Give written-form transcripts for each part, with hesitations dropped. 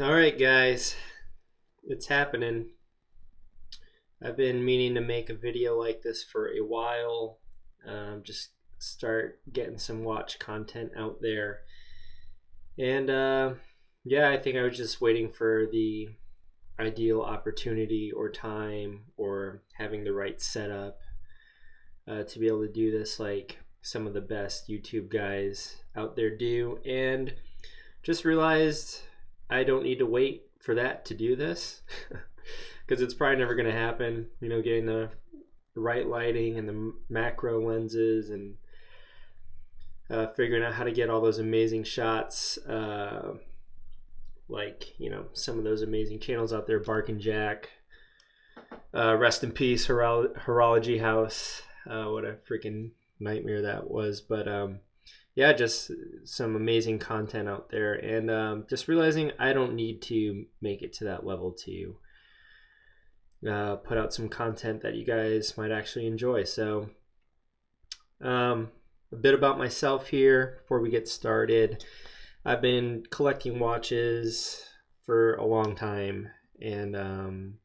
All right, guys, it's happening. I've been meaning to make a video like this for a while. Just start getting some watch content out there. And yeah, I think I was just waiting for the ideal opportunity or time or having the right setup to be able to do this like some of the best YouTube guys out there do. And just realized I don't need to wait for that to do this because it's probably never going to happen. Getting the right lighting and the macro lenses and figuring out how to get all those amazing shots, some of those amazing channels out there, Bark and Jack, rest in peace, Horology House. What a freaking nightmare that was. But yeah, just some amazing content out there, and just realizing I don't need to make it to that level to put out some content that you guys might actually enjoy. So a bit about myself here before we get started. I've been collecting watches for a long time, and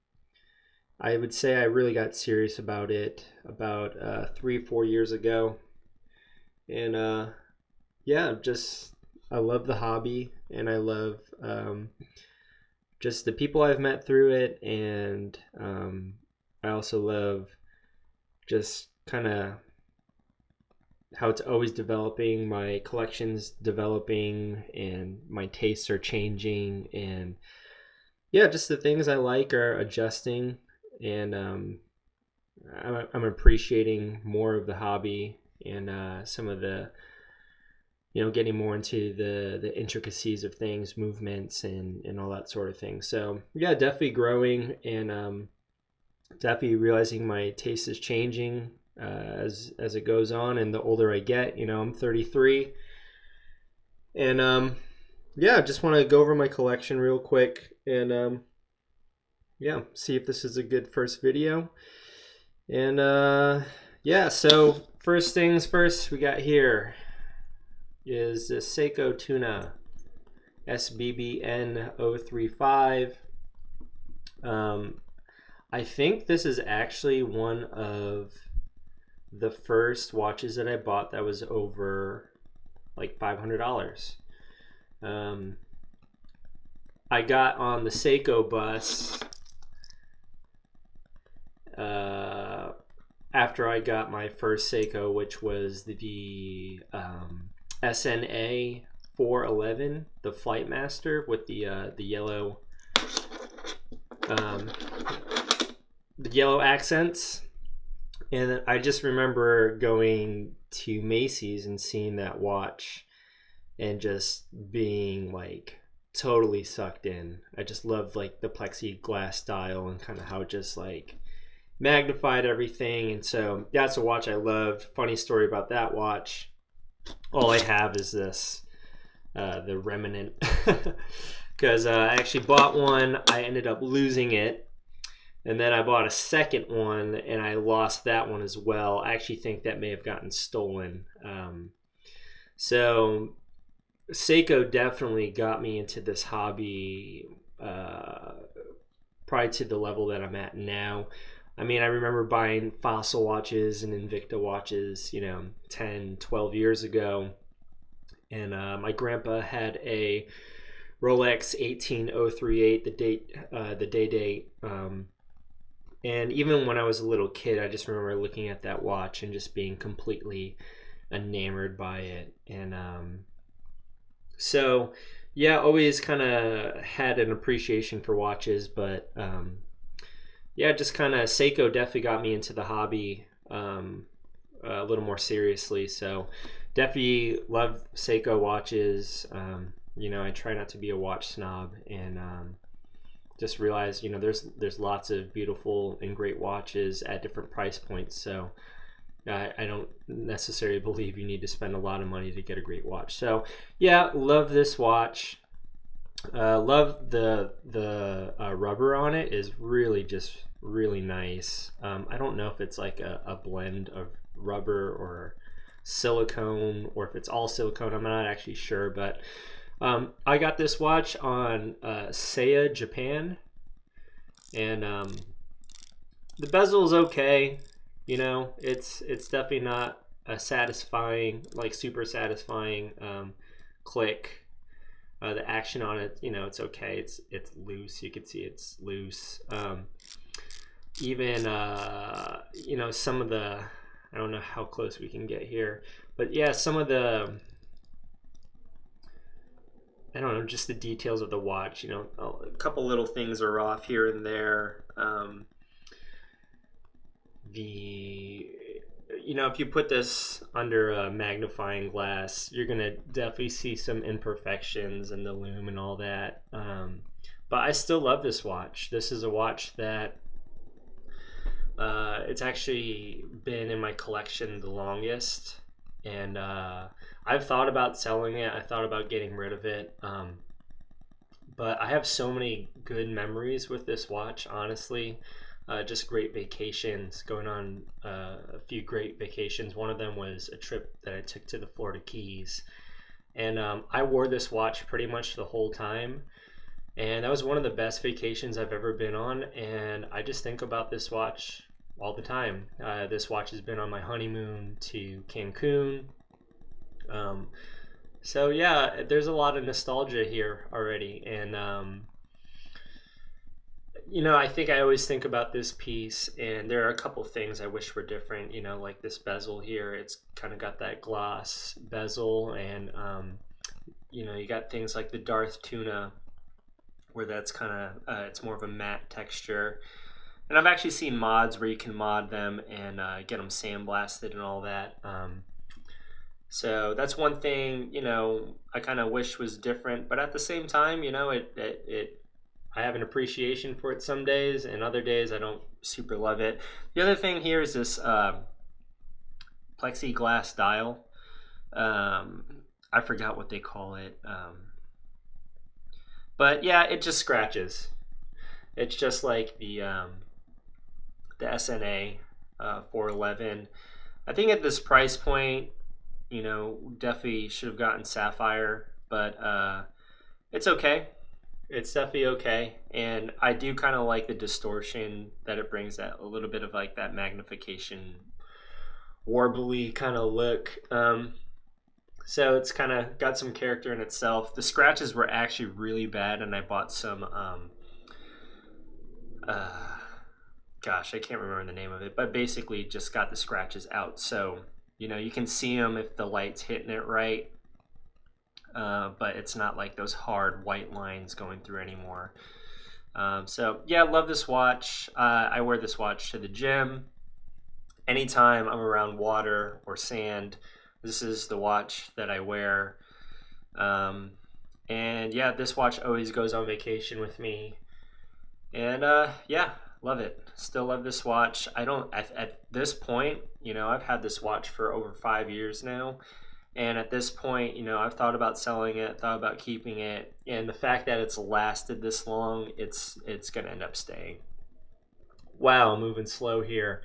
I would say I really got serious about it about 3-4 years ago. And yeah, just I love the hobby, and I love just the people I've met through it, and I also love just kind of how it's always developing, my collection's developing, and my tastes are changing, and yeah, just the things I like are adjusting, and I'm appreciating more of the hobby, and some of the getting more into the intricacies of things, movements, and all that sort of thing. So yeah, definitely growing, and definitely realizing my taste is changing as it goes on, and the older I get. I'm 33, and yeah, just want to go over my collection real quick, and yeah, see if this is a good first video. And yeah, so first things first, we got here is the Seiko Tuna SBBN 035. I think this is actually one of the first watches that I bought that was over like $500. I got on the Seiko bus after I got my first Seiko, which was the SNA 411, the Flightmaster with the yellow accents. And I just remember going to Macy's and seeing that watch and just being like totally sucked in. I just loved like the plexiglass style and kind of how it just like magnified everything. And so that's a watch I loved. Funny story about that watch, all I have is this, the remnant, because I actually bought one, I ended up losing it, and then I bought a second one and I lost that one as well. I actually think that may have gotten stolen. So Seiko definitely got me into this hobby, probably to the level that I'm at now. I mean, I remember buying Fossil watches and Invicta watches, 10, 12 years ago. And my grandpa had a Rolex 18038, the day date. And even when I was a little kid, I just remember looking at that watch and just being completely enamored by it. And so, yeah, always kind of had an appreciation for watches, but yeah, just kind of Seiko definitely got me into the hobby a little more seriously. So definitely love Seiko watches. I try not to be a watch snob, and just realize there's lots of beautiful and great watches at different price points. So I don't necessarily believe you need to spend a lot of money to get a great watch. So yeah, love this watch. Love the rubber on it is really just really nice. I don't know if it's like a blend of rubber or silicone, or if it's all silicone. I'm not actually sure, but I got this watch on Seiya, Japan, and the bezel is okay. You know, it's definitely not a satisfying, like super satisfying click. The action on it, you know, it's okay. It's loose. You can see it's loose. Even you know, some of the, I don't know how close we can get here, but yeah, some of the, I don't know, just the details of the watch. You know, a couple little things are off here and there. You know, if you put this under a magnifying glass, you're gonna definitely see some imperfections in the lume and all that. But I still love this watch. This is a watch that it's actually been in my collection the longest, and I've thought about selling it. I thought about getting rid of it, but I have so many good memories with this watch, honestly. Just great vacations, going on a few great vacations. One of them was a trip that I took to the Florida Keys, and I wore this watch pretty much the whole time, and that was one of the best vacations I've ever been on, and I just think about this watch all the time. This watch has been on my honeymoon to Cancun. So yeah, there's a lot of nostalgia here already, and you know, I think I always think about this piece, and there are a couple things I wish were different. You know, like this bezel here, it's kind of got that gloss bezel, and you know, you got things like the Darth Tuna, where that's kind of it's more of a matte texture. And I've actually seen mods where you can mod them and get them sandblasted and all that. So that's one thing, you know, I kind of wish was different, but at the same time, you know, I have an appreciation for it some days, and other days I don't super love it. The other thing here is this plexiglass dial. I forgot what they call it. But yeah, it just scratches. It's just like the SNA 411. I think at this price point, you know, definitely should have gotten sapphire, but it's okay. It's definitely okay, and I do kind of like the distortion that it brings, that a little bit of like that magnification, warbly kind of look. So it's kind of got some character in itself. The scratches were actually really bad, and I bought some gosh, I can't remember the name of it, but basically just got the scratches out, so you know, you can see them if the light's hitting it right. But it's not like those hard white lines going through anymore. So yeah, I love this watch. I wear this watch to the gym. Anytime I'm around water or sand, this is the watch that I wear. And yeah, this watch always goes on vacation with me. And yeah, love it. Still love this watch. I don't, at this point, you know, I've had this watch for over 5 years now. And at this point, you know, I've thought about selling it, thought about keeping it, and the fact that it's lasted this long, it's going to end up staying. Wow, moving slow here.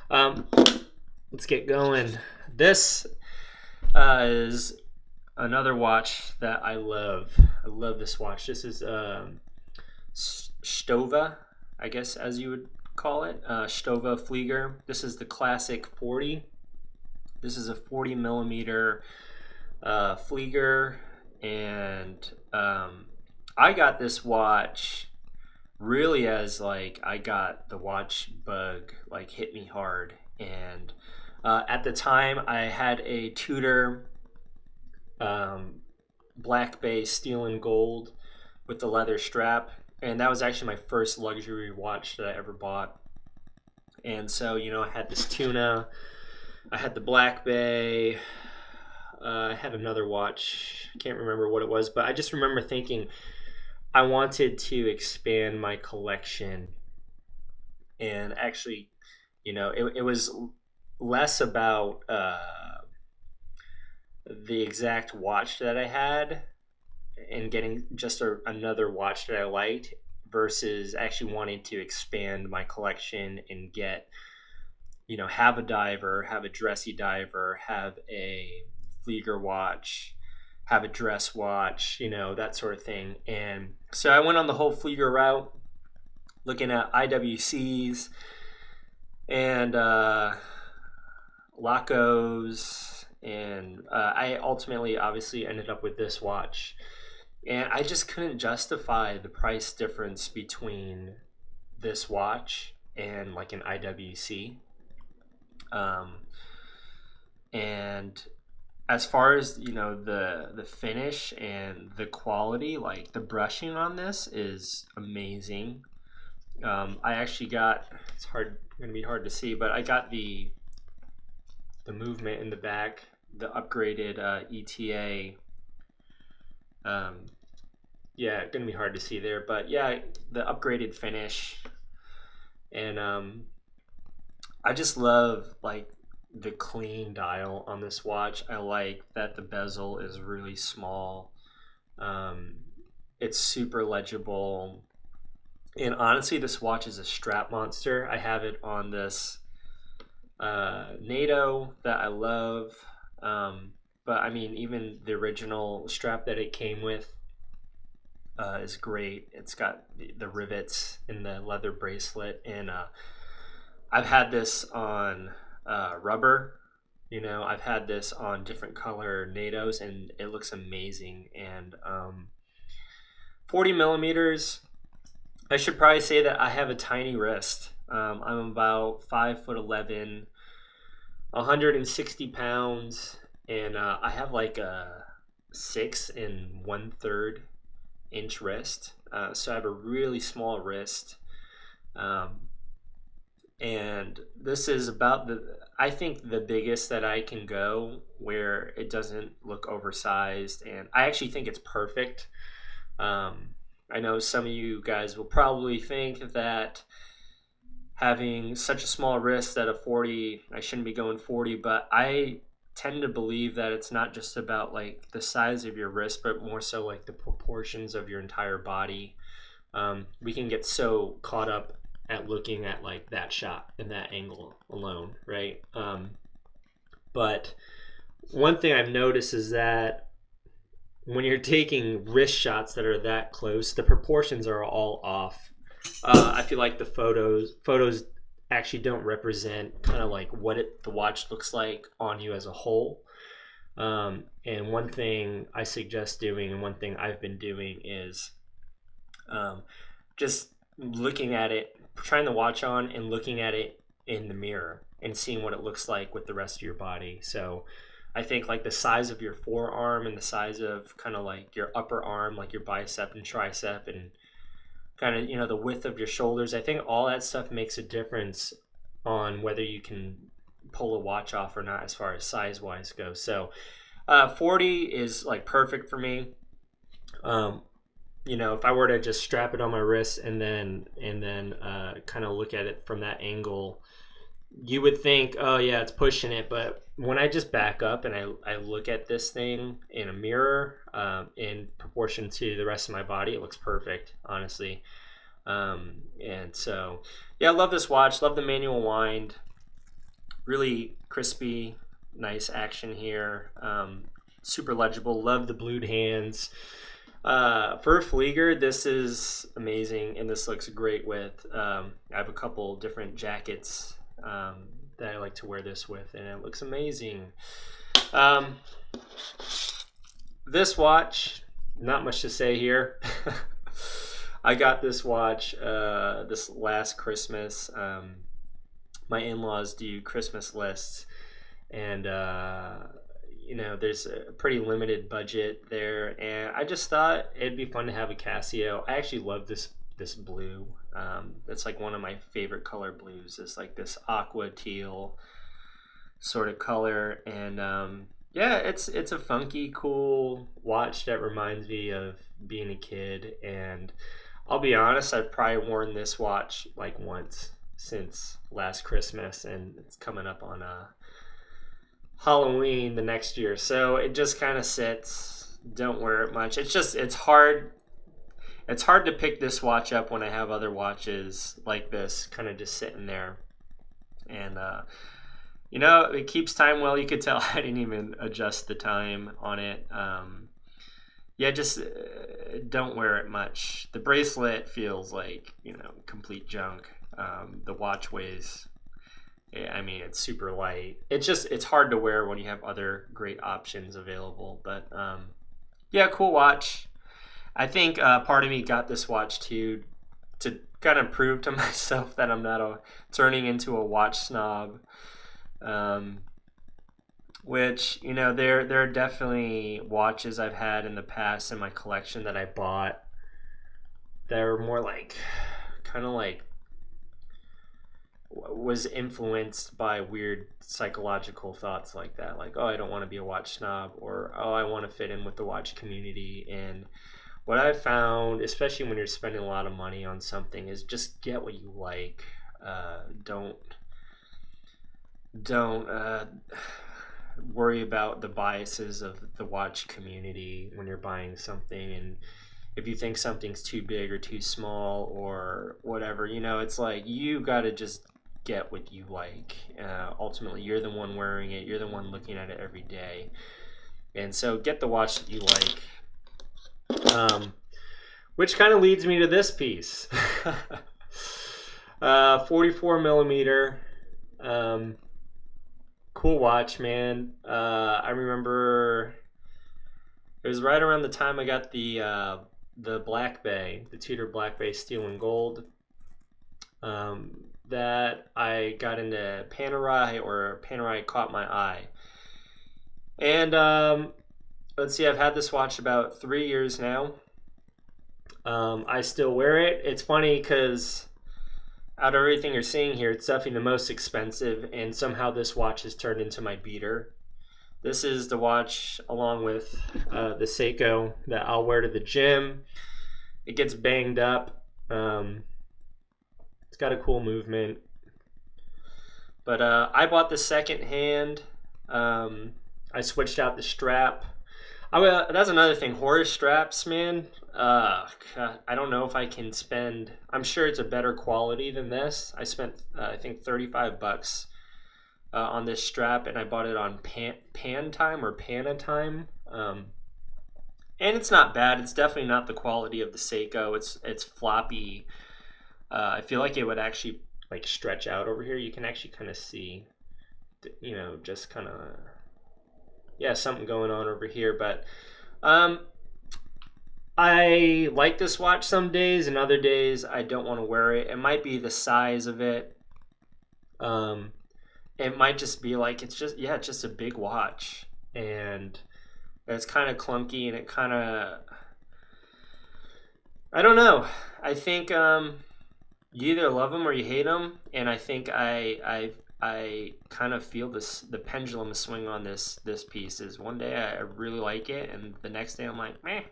Let's get going. This is another watch that I love. I love this watch. This is Stowa, I guess, as you would call it, Stowa Flieger. This is the Classic 40. This is a 40 millimeter Flieger, and I got this watch really as like I got the watch bug like hit me hard, and at the time I had a Tudor black base steel and gold with the leather strap, and that was actually my first luxury watch that I ever bought. And so, you know, I had this Tuna, I had the Black Bay, I had another watch, I can't remember what it was, but I just remember thinking I wanted to expand my collection. And actually, you know, it was less about the exact watch that I had and getting just another watch that I liked, versus actually wanting to expand my collection and get, you know, have a diver, have a dressy diver, have a Flieger watch, have a dress watch, you know, that sort of thing. And so I went on the whole Flieger route, looking at IWCs and Lacos, and I ultimately obviously ended up with this watch. And I just couldn't justify the price difference between this watch and like an IWC. And as far as, you know, the finish and the quality, like the brushing on this is amazing. I actually got, it's gonna be hard to see, but I got the movement in the back, the upgraded ETA. Yeah, gonna be hard to see there, but yeah, the upgraded finish. And I just love like the clean dial on this watch. I like that the bezel is really small. It's super legible. And honestly, this watch is a strap monster. I have it on this NATO that I love. But I mean, even the original strap that it came with is great. It's got the rivets in the leather bracelet. And I've had this on rubber, you know, I've had this on different color NATOs, and it looks amazing. And 40 millimeters, I should probably say that I have a tiny wrist. I'm about 5'11", 160 pounds, and I have like a 6 1/3 inch wrist. So I have a really small wrist. And this is about I think the biggest that I can go, where it doesn't look oversized, and I actually think it's perfect. I know some of you guys will probably think that having such a small wrist at a 40, I shouldn't be going 40, but I tend to believe that it's not just about like the size of your wrist, but more so like the proportions of your entire body. We can get so caught up at looking at like that shot and that angle alone, right? But one thing I've noticed is that when you're taking wrist shots that are that close, the proportions are all off. I feel like the photos actually don't represent kind of like what the watch looks like on you as a whole. And one thing I suggest doing, and one thing I've been doing, is just looking at it, trying the watch on and looking at it in the mirror and seeing what it looks like with the rest of your body. So I think like the size of your forearm and the size of kind of like your upper arm, like your bicep and tricep, and kind of, you know, the width of your shoulders, I think all that stuff makes a difference on whether you can pull a watch off or not as far as size wise goes. So 40 is like perfect for me. You know, if I were to just strap it on my wrist and then kind of look at it from that angle, you would think, oh yeah, it's pushing it. But when I just back up and I look at this thing in a mirror, in proportion to the rest of my body, it looks perfect, honestly. And so, yeah, I love this watch. Love the manual wind. Really crispy, nice action here. Super legible. Love the blued hands. For a Flieger, this is amazing, and this looks great with, I have a couple different jackets that I like to wear this with, and it looks amazing. This watch, not much to say here. I got this watch this last Christmas. My in-laws do Christmas lists, and you know, there's a pretty limited budget there, and I just thought it'd be fun to have a Casio. I actually love this blue. It's like one of my favorite color blues. It's like this aqua teal sort of color, and yeah, it's a funky, cool watch that reminds me of being a kid. And I'll be honest, I've probably worn this watch like once since last Christmas, and it's coming up on Halloween the next year, so it just kind of sits. Don't wear it much. It's hard to pick this watch up when I have other watches like this kind of just sitting there. And you know, it keeps time well. You could tell I didn't even adjust the time on it. yeah, just don't wear it much. The bracelet feels like, complete junk. The watch weighs, I mean, it's super light. It's hard to wear when you have other great options available. But yeah, cool watch. I think part of me got this watch too to kind of prove to myself that I'm not turning into a watch snob. Which, there are definitely watches I've had in the past in my collection that I bought that are more kind of was influenced by weird psychological thoughts like that. Like, oh, I don't want to be a watch snob, or, oh, I want to fit in with the watch community. And what I've found, especially when you're spending a lot of money on something, is just get what you like. Don't worry about the biases of the watch community when you're buying something. And if you think something's too big or too small or whatever, it's like you got to just get what you like. Ultimately, you're the one wearing it. You're the one looking at it every day. And so get the watch that you like. Which kind of leads me to this piece. 44 millimeter. Cool watch, man. I remember it was right around the time I got the Black Bay, the Tudor Black Bay Steel and Gold, that I got into Panerai, or Panerai caught my eye. And let's see, I've had this watch about 3 years now. I still wear it. It's funny because out of everything you're seeing here, it's definitely the most expensive, and somehow this watch has turned into my beater. This is the watch along with the Seiko that I'll wear to the gym. It gets banged up. It's got a cool movement. But I bought the second hand. I switched out the strap. That's another thing. Horse straps, man. God, I don't know if I can spend. I'm sure it's a better quality than this. I spent I think $35 on this strap, and I bought it on Pantime or Panatime. And it's not bad. It's definitely not the quality of the Seiko. It's floppy. I feel like it would actually stretch out over here. You can actually kind of see, just kind of, yeah, something going on over here. But I like this watch some days, and other days I don't want to wear it. It might be the size of it. It might just be it's just a big watch, and it's kind of clunky, and it kind of, I don't know. I think you either love them or you hate them, and I think I kind of feel the pendulum swing on this piece. Is one day I really like it, and the next day I'm like, meh,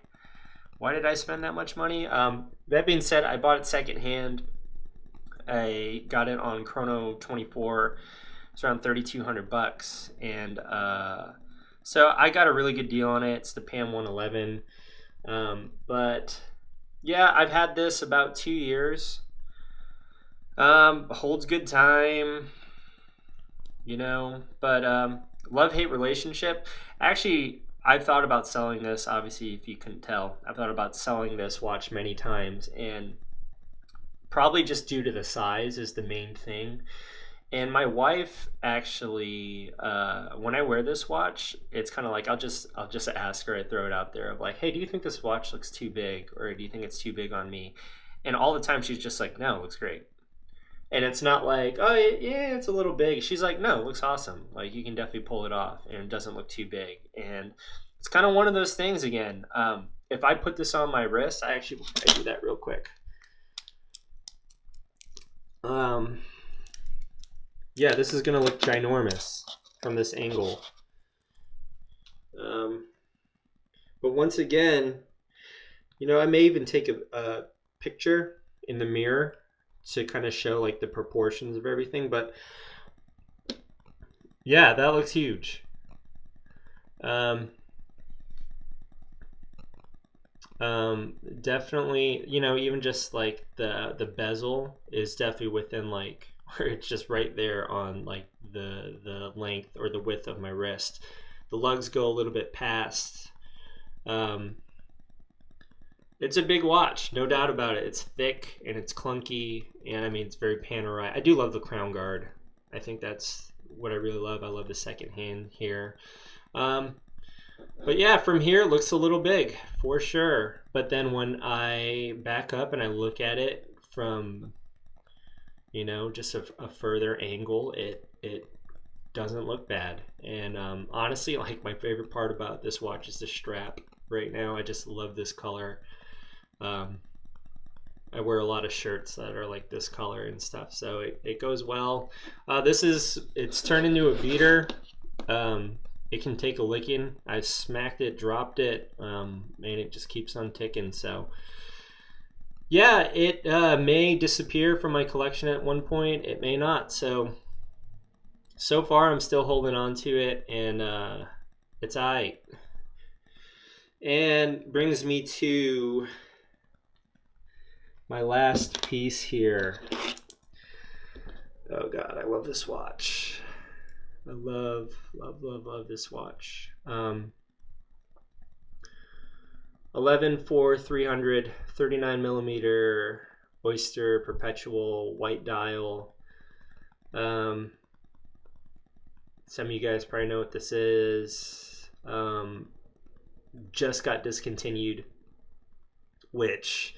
why did I spend that much money? That being said, I bought it secondhand. I got it on Chrono 24. It's around $3,200, and so I got a really good deal on it. It's the Pam 111. But yeah, I've had this about 2 years. Holds good time, but love-hate relationship. Actually, I've thought about selling this. Obviously, if you couldn't tell, I've thought about selling this watch many times, and probably just due to the size is the main thing. And my wife actually, when I wear this watch, it's kind of like I'll just ask her. I throw it out there of hey, do you think this watch looks too big, or do you think it's too big on me? And all the time she's just like, no, it looks great. And it's not like, oh yeah, it's a little big. She's like, no, it looks awesome. You can definitely pull it off, and it doesn't look too big. And it's kind of one of those things again. If I put this on my wrist, I do that real quick. Yeah, this is gonna look ginormous from this angle. But once again, I may even take a picture in the mirror to kind of show the proportions of everything. But yeah, that looks huge. Definitely, even just the bezel is definitely within where it's just right there on the length or the width of my wrist. The lugs go a little bit past. It's a big watch, no doubt about it. It's thick and it's clunky, and I mean it's very Panerai. I do love the crown guard. I think that's what I really love. I love the second hand here. But yeah, from here it looks a little big for sure. But then when I back up and I look at it from, you know, just a further angle, it doesn't look bad. And honestly, like, my favorite part about this watch is the strap right now. I just love this color. I wear a lot of shirts that are like this color and stuff, so it goes well. It's turned into a beater. It can take a licking. I smacked it, dropped it, and it just keeps on ticking. So yeah, it may disappear from my collection at one point. It may not. So far I'm still holding on to it, and it's alright. And brings me to my last piece here. Oh God, I love this watch. I love this watch. 11-4-300, 39 millimeter Oyster Perpetual white dial. Some of you guys probably know what this is. Just got discontinued, which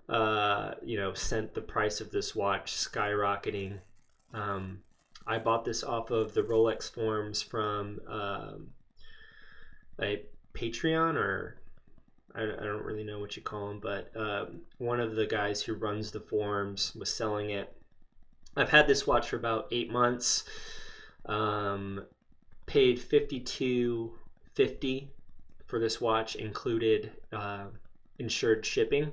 you know, sent the price of this watch skyrocketing. I bought this off of the Rolex forums from a Patreon, or I don't really know what you call them, but one of the guys who runs the forums was selling it. I've had this watch for about 8 months. Paid $52.50 for this watch, included insured shipping.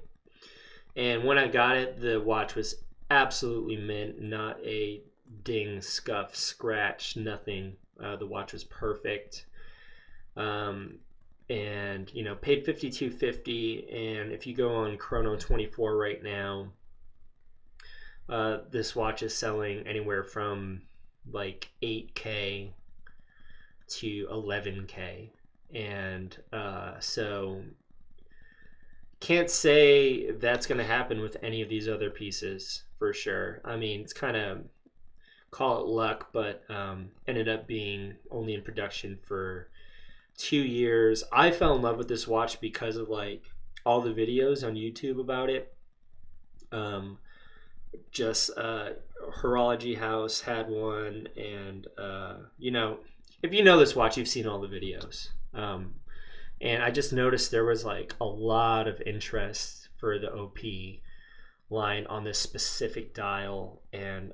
And when I got it, the watch was absolutely mint, not a ding, scuff, scratch, nothing. The watch was perfect. And you know, paid $52.50, and if you go on Chrono24 right now, this watch is selling anywhere from like $8K to $11K, and so can't say that's going to happen with any of these other pieces for sure. I mean, it's kind of, call it luck, but ended up being only in production for 2 years. I fell in love with this watch because of like all the videos on YouTube about it. Horology House had one, and you know, if you know this watch, you've seen all the videos. And I just noticed there was like a lot of interest for the OP line on this specific dial, and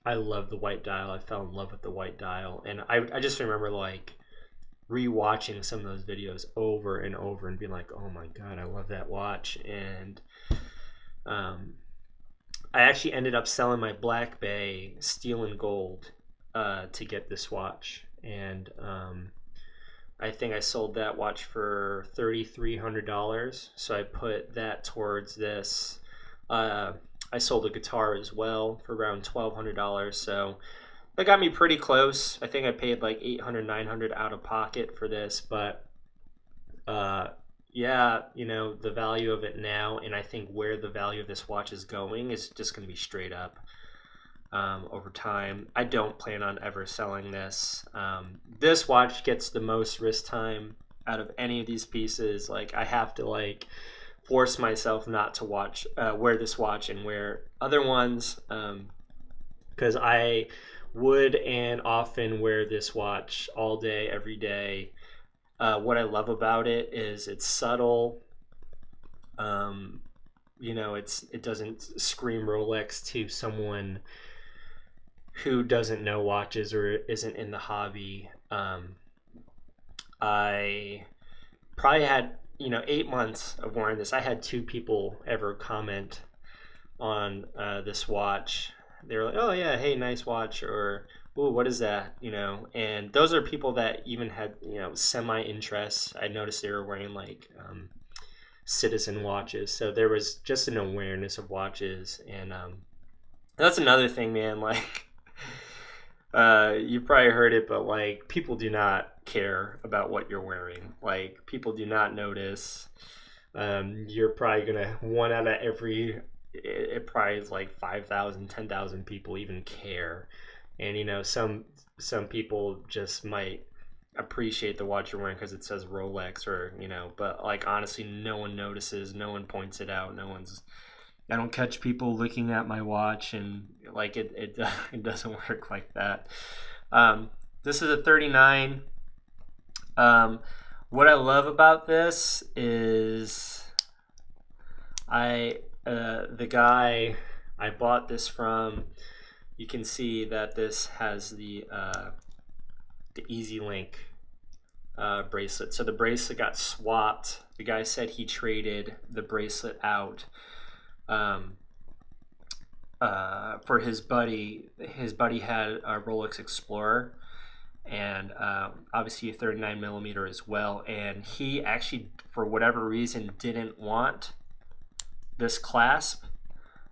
I love the white dial. I fell in love with the white dial, and I just remember like rewatching some of those videos over and over and being like, oh my God, I love that watch. And I actually ended up selling my Black Bay steel and gold to get this watch, and I think I sold that watch for $3,300. So I put that towards this. I sold a guitar as well for around $1,200. So that got me pretty close. I think I paid like $800, $900 out of pocket for this. But yeah, you know, the value of it now, and I think where the value of this watch is going, is just going to be straight up. Over time. I don't plan on ever selling this. This watch gets the most wrist time out of any of these pieces. Like, I have to like force myself not to wear this watch and wear other ones, because I would and often wear this watch all day, every day. What I love about it is it's subtle. You know, it doesn't scream Rolex to someone who doesn't know watches or isn't in the hobby. I probably had, you know, 8 months of wearing this. I had 2 people ever comment on this watch. They were like, oh yeah, hey, nice watch, or ooh, what is that, you know? And those are people that even had, you know, semi-interest. I noticed they were wearing like Citizen watches, so there was just an awareness of watches. And that's another thing, man. Like, you probably heard it, but like, people do not care about what you're wearing. Like, people do not notice. you're probably gonna, one out of every, it probably is like 5,000, 10,000 people even care. And you know, some people just might appreciate the watch you're wearing because it says Rolex, or you know, but like honestly, no one notices, no one points it out, no one's, I don't catch people looking at my watch, and like it doesn't work like that. This is a 39. What I love about this is the guy I bought this from, you can see that this has the Easy Link bracelet. So the bracelet got swapped. The guy said he traded the bracelet out for his buddy. His buddy had a Rolex Explorer, and obviously a 39 millimeter as well. And he actually, for whatever reason, didn't want this clasp.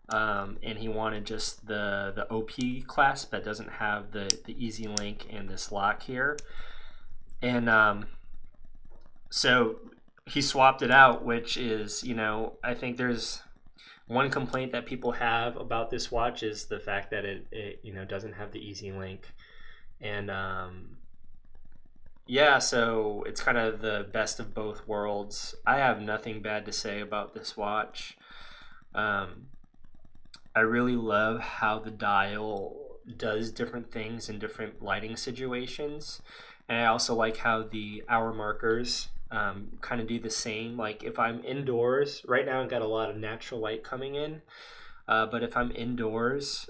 And he wanted just the OP clasp that doesn't have the Easy Link and this lock here. And so he swapped it out, which is, you know, I think there's one complaint that people have about this watch is the fact that it you know, doesn't have the Easy Link. And yeah, so it's kind of the best of both worlds. I have nothing bad to say about this watch. I really love how the dial does different things in different lighting situations. And I also like how the hour markers kind of do the same. Like if I'm indoors, right now I've got a lot of natural light coming in. But if I'm indoors,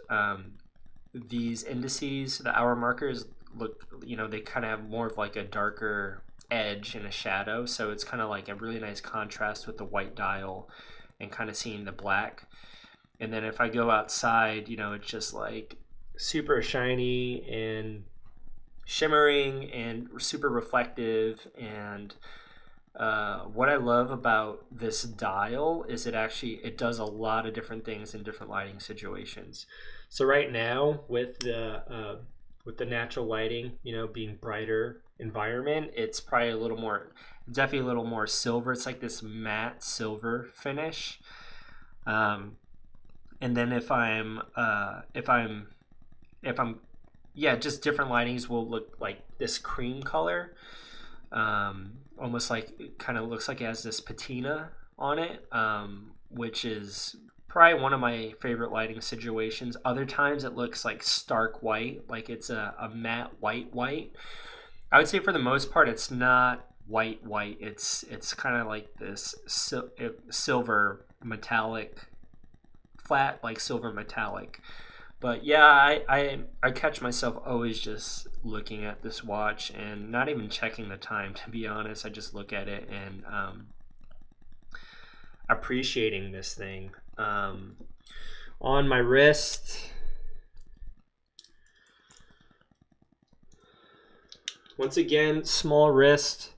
these indices, the hour markers look, you know, they kind of have more of like a darker edge and a shadow. So it's kind of like a really nice contrast with the white dial and kind of seeing the black. And then if I go outside, you know, it's just like super shiny and shimmering and super reflective. And what I love about this dial is it does a lot of different things in different lighting situations. So right now with the natural lighting, you know, being brighter environment, it's probably definitely a little more silver. It's like this matte silver finish. And then if I'm just different lightings will look like this cream color, almost like it kind of looks like it has this patina on it, which is probably one of my favorite lighting situations. Other times it looks like stark white, like it's a matte white. I would say for the most part it's not white. It's kind of like this silver metallic, flat, like silver metallic. But yeah, I catch myself always just looking at this watch and not even checking the time, to be honest. I just look at it and appreciating this thing. On my wrist, once again, small wrist.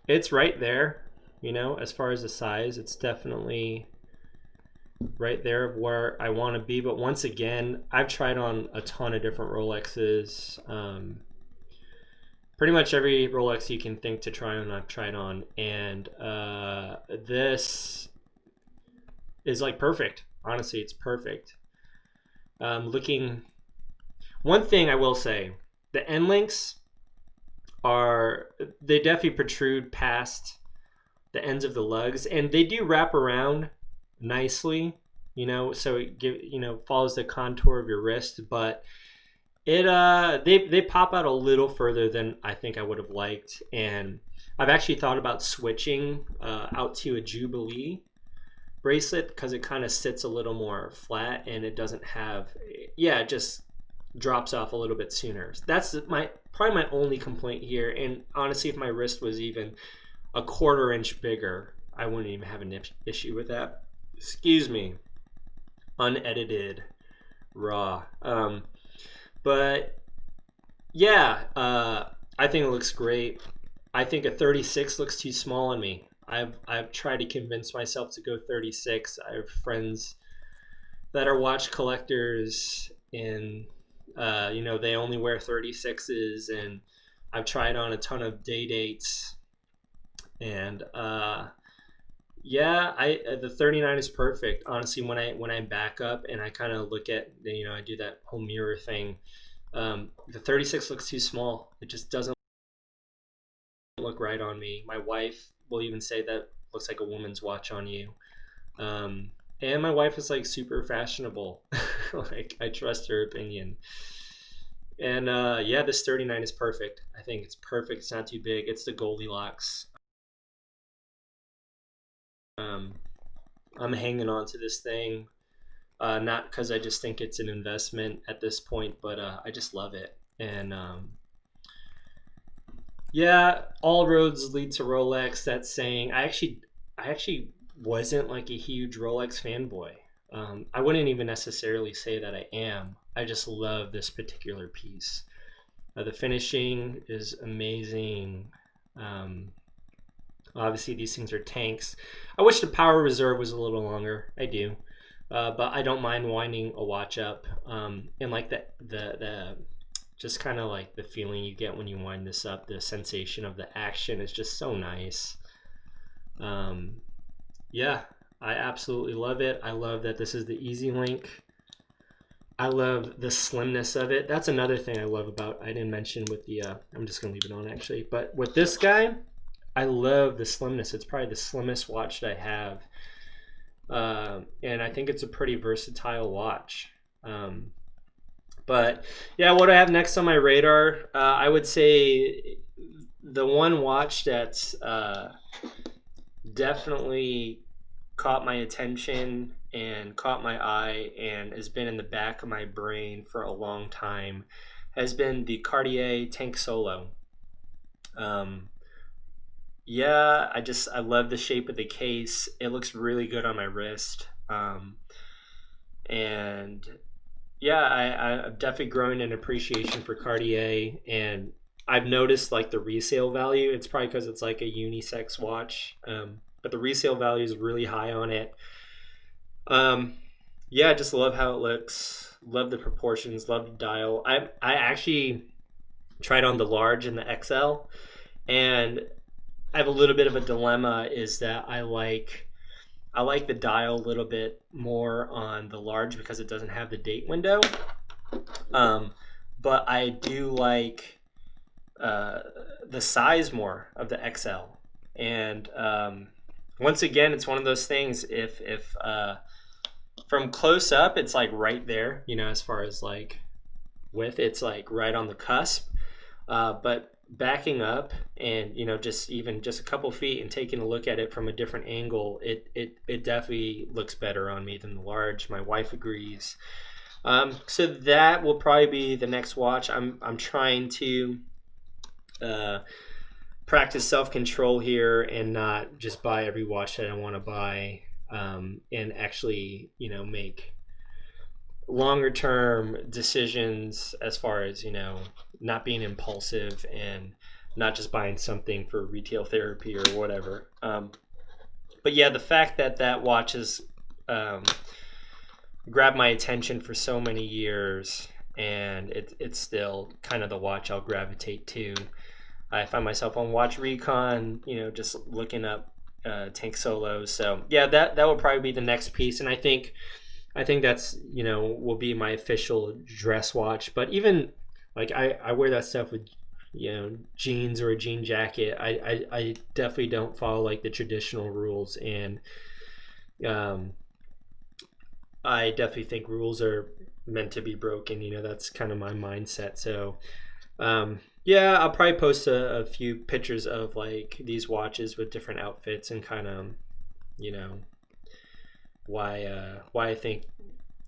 It's right there. You know, as far as the size, it's definitely right there of where I want to be. But once again, I've tried on a ton of different Rolexes. Pretty much every Rolex you can think to try on, I've tried on. And this is like perfect. Honestly, it's perfect. One thing I will say, the end links they definitely protrude past the ends of the lugs, and they do wrap around nicely, you know, so it follows the contour of your wrist, but they pop out a little further than I think I would have liked. And I've actually thought about switching out to a Jubilee bracelet because it kind of sits a little more flat and it doesn't have, it just drops off a little bit sooner. That's probably my only complaint here. And honestly, if my wrist was even a 1/4 inch bigger, I wouldn't even have an issue with that. Excuse me. Unedited, raw. But yeah, I think it looks great. I think a 36 looks too small on me. I've tried to convince myself to go 36. I have friends that are watch collectors, and they only wear 36s, and I've tried on a ton of day dates, And yeah, the 39 is perfect. Honestly, when I back up and I kind of look at, you know, I do that whole mirror thing. The 36 looks too small. It just doesn't look right on me. My wife will even say that looks like a woman's watch on you. And my wife is like super fashionable. Like, I trust her opinion. And yeah, this 39 is perfect. I think it's perfect. It's not too big. It's the Goldilocks. I'm hanging on to this thing, not because I just think it's an investment at this point, but I just love it. And yeah, all roads lead to Rolex. That saying. I actually wasn't like a huge Rolex fanboy. I wouldn't even necessarily say that I am. I just love this particular piece. The finishing is amazing. Obviously, these things are tanks. I wish the power reserve was a little longer. I do, but I don't mind winding a watch up. And like the just kind of like the feeling you get when you wind this up, the sensation of the action is just so nice. Yeah, I absolutely love it. I love that this is the Easy Link. I love the slimness of it. That's another thing I love about, I didn't mention with the, I'm just gonna leave it on actually, but with this guy, I love the slimness. It's probably the slimmest watch that I have. And I think it's a pretty versatile watch. But yeah, what I have next on my radar, I would say the one watch that's definitely caught my attention and caught my eye and has been in the back of my brain for a long time has been the Cartier Tank Solo. Yeah, I love the shape of the case. It looks really good on my wrist. And yeah, I've definitely grown an appreciation for Cartier, and I've noticed like the resale value. It's probably because it's like a unisex watch, but the resale value is really high on it. Yeah, I just love how it looks. Love the proportions. Love the dial. I actually tried on the large and the XL, and I have a little bit of a dilemma. Is that I like the dial a little bit more on the large because it doesn't have the date window. But I do like the size more of the XL. And once again, it's one of those things. If from close up, it's like right there, you know, as far as like width, it's like right on the cusp. But backing up and, you know, just a couple feet and taking a look at it from a different angle, it definitely looks better on me than the large. My wife agrees. So that will probably be the next watch. I'm trying to practice self-control here and not just buy every watch that I want to buy, and actually, you know, make longer term decisions as far as, you know, not being impulsive and not just buying something for retail therapy or whatever. But yeah, the fact that that watch has grabbed my attention for so many years, and it's still kind of the watch I'll gravitate to. I find myself on Watch Recon, you know, just looking up Tank Solos. So yeah, that will probably be the next piece, and I think that's, you know, will be my official dress watch. But even like I wear that stuff with, you know, jeans or a jean jacket. I definitely don't follow like the traditional rules, and I definitely think rules are meant to be broken. You know, that's kind of my mindset. So yeah, I'll probably post a few pictures of like these watches with different outfits and kind of, you know, why I think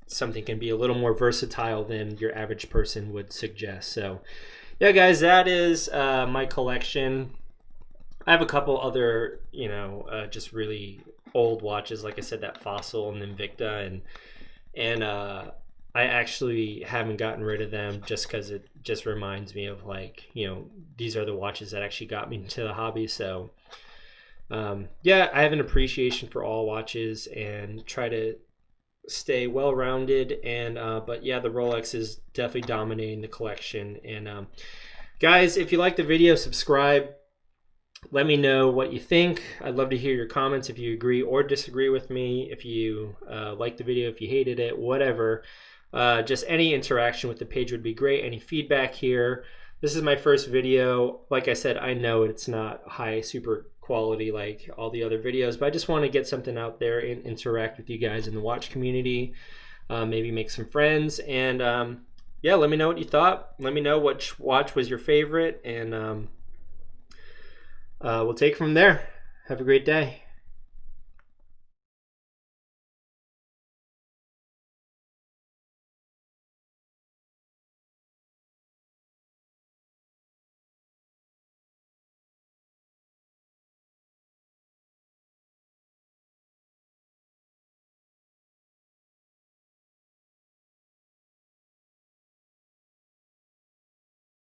something can be a little more versatile than your average person would suggest. So yeah, guys, that is my collection. I have a couple other, you know, just really old watches, like I said, that Fossil and Invicta, and I actually haven't gotten rid of them just because it just reminds me of, like, you know, these are the watches that actually got me into the hobby. So yeah, I have an appreciation for all watches and try to stay well-rounded. And but yeah, the Rolex is definitely dominating the collection. And guys, if you like the video, subscribe. Let me know what you think. I'd love to hear your comments if you agree or disagree with me, if you liked the video, if you hated it, whatever. Just any interaction with the page would be great. Any feedback here. This is my first video. Like I said, I know it's not high super quality like all the other videos, but I just want to get something out there and interact with you guys in the watch community. Maybe make some friends, and yeah, let me know what you thought. Let me know which watch was your favorite, and we'll take it from there. Have a great day.